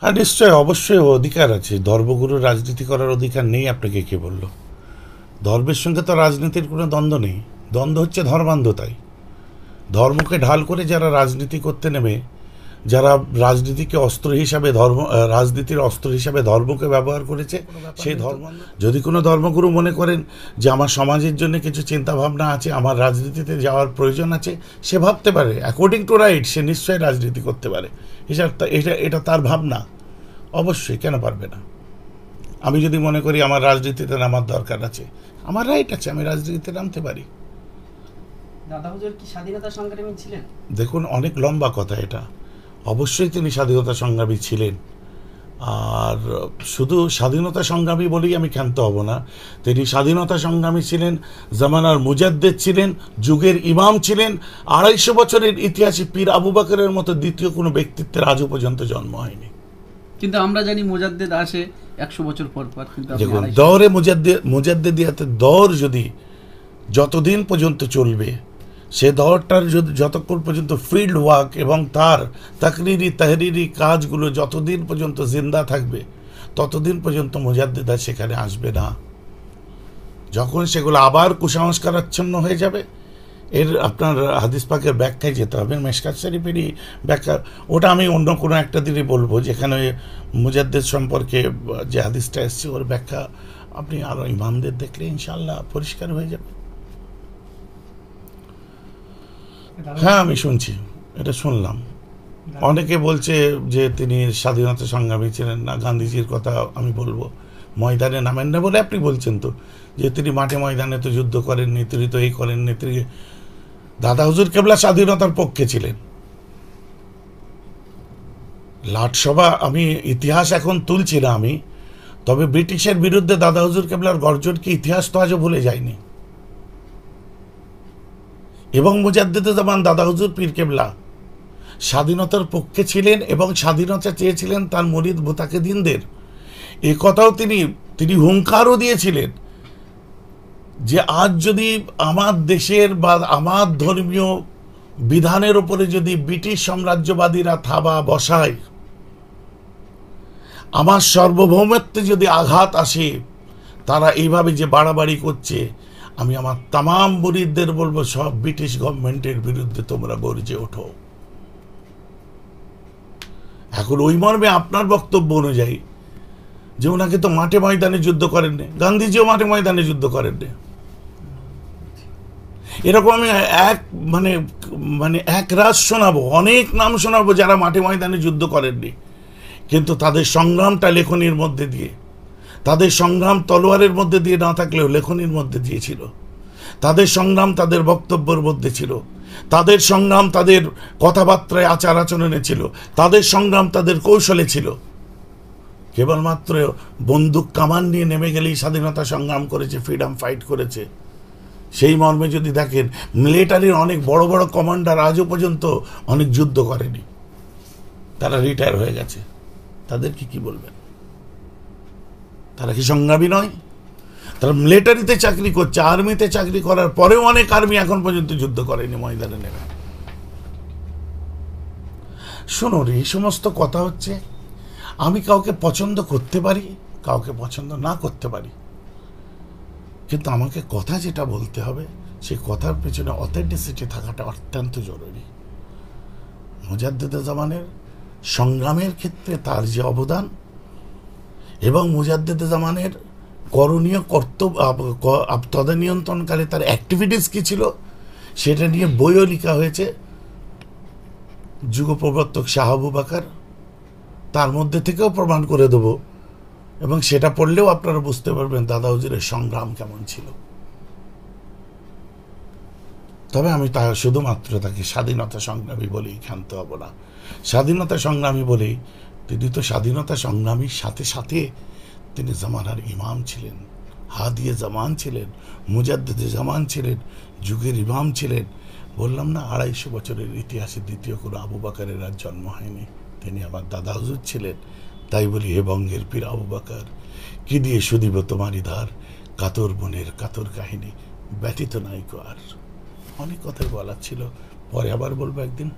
হ্যাঁ, নিশ্চয়ই, অবশ্যই অধিকার আছে। ধর্মগুরুর রাজনীতি করার অধিকার নেই আপনাকে কে বলল? ধর্মের সঙ্গে তো রাজনীতির কোনো দ্বন্দ্ব নেই। দ্বন্দ্ব হচ্ছে ধর্মান্ধতাই। ধর্মকে ঢাল করে যারা রাজনীতি করতে নেমে, যারা রাজনীতিকে অস্ত্র হিসাবে রাজনীতির অস্ত্র হিসাবে ধর্মকে ব্যবহার করেছে, সেই ধর্ম, যদি কোনো ধর্মগুরু মনে করেন যে আমার সমাজের জন্য কিছু চিন্তা ভাবনা আছে, আমার রাজনীতিতে যাওয়ার প্রয়োজন আছে, সে ভাবতে পারে, অ্যাকর্ডিং টু রাইট সে নিশ্চয়ই রাজনীতি করতে পারে। এটা তার ভাবনা। অবশ্যই, কেন পারবে না? আমি যদি মনে করি আমার রাজনীতিতে নামার দরকার আছে, আমার রাইট আছে, আমি রাজনীতিতে নামতে পারি। দাদা হুজুর কি স্বাধীনতা সংগ্রামী ছিলেন? দেখুন, অনেক লম্বা কথা এটা। অবশ্যই তিনি স্বাধীনতা সংগ্রামী ছিলেন। আর শুধু স্বাধীনতা সংগ্রামী বলেই আমি ক্ষান্ত হব না। তিনি স্বাধীনতা সংগ্রামী ছিলেন, জামানার মুজাদ্দেদ ছিলেন, যুগের ইমাম ছিলেন। 250 বছরের ইতিহাসে পীর আবু বকরের মতো দ্বিতীয় কোনো ব্যক্তিত্বের আজও পর্যন্ত জন্ম হয়নি। কিন্তু আমরা জানি মুজাদ্দেদ আসে 100 বছর পর পর, কিন্তু দেখুন, দৌড়ে মুজাদ্দেদিয়াতে দৌড় যদি যতদিন পর্যন্ত চলবে, সে দৌড়টার যতক্ষণ পর্যন্ত ফিল্ড ওয়ার্ক এবং তার তাহরিরি কাজগুলো যতদিন পর্যন্ত জিন্দা থাকবে, ততদিন পর্যন্ত মুজাদ্দেদা সেখানে আসবে না। যখন সেগুলো আবার কুসংস্কারাচ্ছন্ন হয়ে যাবে, এর আপনার হাদিস পাকের ব্যাখ্যায় যেতে হবে। মেশকাত শরীফেরই ব্যাখ্যা, ওটা আমি অন্য কোনো একটা দিনই বলবো, যেখানে মুজাদ্দেদ সম্পর্কে যে হাদিসটা এসছে ওর ব্যাখ্যা আপনি আরও ইমামদের দেখলে ইনশাআল্লাহ পরিষ্কার হয়ে যাবে। হ্যাঁ, আমি শুনছি, এটা শুনলাম। অনেকে বলছে যে তিনি স্বাধীনতা সংগ্রামী ছিলেন না। গান্ধীজির কথা আমি বলবো, ময়দানে নামেন না বলে আপনি বলছেন তো, যে তিনি মাঠে ময়দানে তো যুদ্ধ করেননি, তিনি তো এই করেননি। তিনি, দাদা হুজুর কেবলা স্বাধীনতার পক্ষে ছিলেন। লাটসভা, আমি ইতিহাস এখন তুলছি না আমি, তবে ব্রিটিশের বিরুদ্ধে দাদা হুজুর কেবলার গর্জন কি ইতিহাস তো আজও ভুলে যায়নি। এবং মুজাদ্দেদে জামান দাদা হুজুর পীর কেবলা স্বাধীনতার পক্ষে ছিলেন এবং স্বাধীনতা চেয়েছিলেন তার মুরিদ মুতাকিদিনদের। এ কথাও তিনি হুঙ্কারও দিয়েছিলেন যে আজ যদি আমার দেশের বা আমার ধর্মীয় বিধানের উপরে যদি ব্রিটিশ সাম্রাজ্যবাদীরা থাবা বসায়, আমার সার্বভৌমত্বে যদি আঘাত আসে, তারা এইভাবে যে বাড়াবাড়ি করছে, আমি আমার তামাম মুরিদদের বলবো, সব ব্রিটিশ গভর্নমেন্টের বিরুদ্ধে তোমরা গর্জে ওঠো। এখন ওই মর্মে আপনার বক্তব্য অনুযায়ী, যে ওনাকে তো মাঠে ময়দানে যুদ্ধ করেননি, গান্ধীজিও মাঠে ময়দানে যুদ্ধ করেননি, এরকম আমি এক রাজ শোনাবো, অনেক নাম শোনাবো যারা মাঠে ময়দানে যুদ্ধ করেননি, কিন্তু তাদের সংগ্রামটা লেখনির মধ্যে দিয়ে, তাদের সংগ্রাম তলোয়ারের মধ্যে দিয়ে না থাকলেও লেখনির মধ্যে দিয়েছিল। তাদের সংগ্রাম তাদের বক্তব্যের মধ্যে ছিল, তাদের সংগ্রাম তাদের কথাবার্তায় আচার আচরণে ছিল, তাদের সংগ্রাম তাদের কৌশলে ছিল। কেবলমাত্র বন্দুক কামান নিয়ে নেমে গেলেই স্বাধীনতা সংগ্রাম করেছে, ফ্রিডম ফাইট করেছে, সেই মর্মে যদি দেখেন, মিলিটারির অনেক বড় বড় কমান্ডার আজও পর্যন্ত অনেক যুদ্ধ করেনি, তারা রিটায়ার হয়ে গেছে। তাদেরকে কি বলবেন? তারা কি সংগ্রামী নয়? তারা মিলিটারিতে চাকরি করছে, আর্মিতে চাকরি করার পরেও অনেক আর্মি এখন পর্যন্ত যুদ্ধ করেনি ময়দানে নেমে। শুনুন, এই সমস্ত কথা হচ্ছে, আমি কাউকে পছন্দ করতে পারি, কাউকে পছন্দ না করতে পারি, কিন্তু আমাকে কথা যেটা বলতে হবে, সেই কথার পেছনে অথেন্টিসিটি থাকাটা অত্যন্ত জরুরি। মুজাদ্দেদে জামানের সংগ্রামের ক্ষেত্রে তার যে অবদান এবং মুজাদ্দেদে জামানের করণীয় কর্তব্য, তদানিয়ন্ত্রণকারী তার অ্যাক্টিভিটিস কী ছিল, সেটা নিয়ে বইও লেখা হয়েছে। যুগপ্রবর্তক শাহ আবু বকর, তার মধ্যে থেকেও প্রমাণ করে দেব, এবং সেটা পড়লেও আপনারা বুঝতে পারবেন দাদা হুজুরের সংগ্রাম কেমন ছিল। তবে আমি শুধুমাত্র তাকে স্বাধীনতা সংগ্রামী বলেই ক্ষান্ত হব না। স্বাধীনতা সংগ্রামী বলেই, তিনি তো স্বাধীনতা সংগ্রামীর সাথে সাথে তিনি জামানার ইমাম ছিলেন, হাদিয়ে জামান ছিলেন, মুজাদ্দেদে জামান ছিলেন, যুগের ইমাম ছিলেন। বললাম না, 250 বছরের ইতিহাসে দ্বিতীয় কোনো আবু বকরের আর জন্ম হয়নি। তিনি আমার দাদা হুজুর ছিলেন। তাই বলি, হে বঙ্গের পীর আবু বকর, কি দিয়ে শুধিব তোমারই ধার, কাতর বনের কাতর কাহিনী ব্যতীত নাইকো আর। অনেক কথাই বলার ছিল, পরে আবার বলবো একদিন।